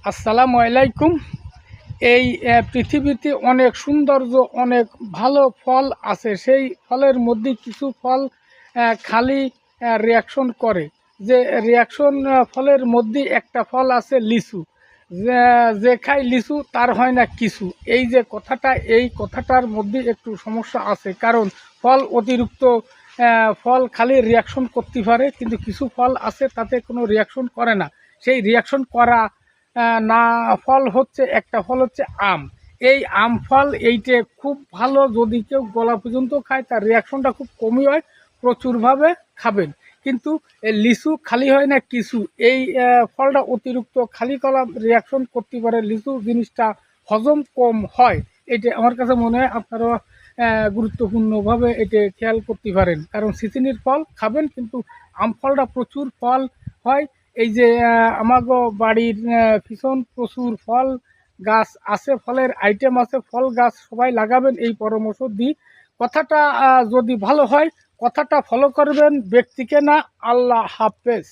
আসসালামু আলাইকুম। এই পৃথিবীতে অনেক সৌন্দর্য, অনেক ভালো ফল আছে। সেই ফলের মধ্যে কিছু ফল খালি রিয়াকশন করে। যে রিয়াকশন ফলের মধ্যে একটা ফল আছে লিচু। যে যে খায় লিচু তার হয় না কিছু। এই যে কথাটা, এই কথাটার মধ্যে একটু সমস্যা আছে। কারণ ফল অতিরিক্ত ফল খালি রিয়াকশন করতে পারে, কিন্তু কিছু ফল আছে তাতে কোনো রিয়াকশন করে না। সেই রিয়াকশন করা না ফল হচ্ছে, একটা ফল হচ্ছে আম। এই আম ফল এইটে খুব ভালো, যদি কেউ গলা পর্যন্ত খায় তার রিয়াকশনটা খুব কমই হয়, প্রচুরভাবে খাবেন। কিন্তু এই লিচু খালি হয় না কিছু। এই ফলটা অতিরিক্ত খালি কলা রিয়াকশন করতে পারে, লিচু জিনিসটা হজম কম হয়। এটা আমার কাছে মনে হয় আপনারা গুরুত্বপূর্ণভাবে এটা খেয়াল করতে পারেন। কারণ সিজনের ফল খাবেন, কিন্তু আম ফলটা প্রচুর ফল হয়। এই যে আমাগো বাড়ির পিছন প্রচুর ফল গাছ আছে, ফলের আইটেম আছে, ফল গাছ সবাই লাগাবেন এই পরামর্শ দিই। কথাটা যদি ভালো হয়, কথাটা ফলো করবেন, ব্যক্তিকে না। আল্লাহ হাফেজ।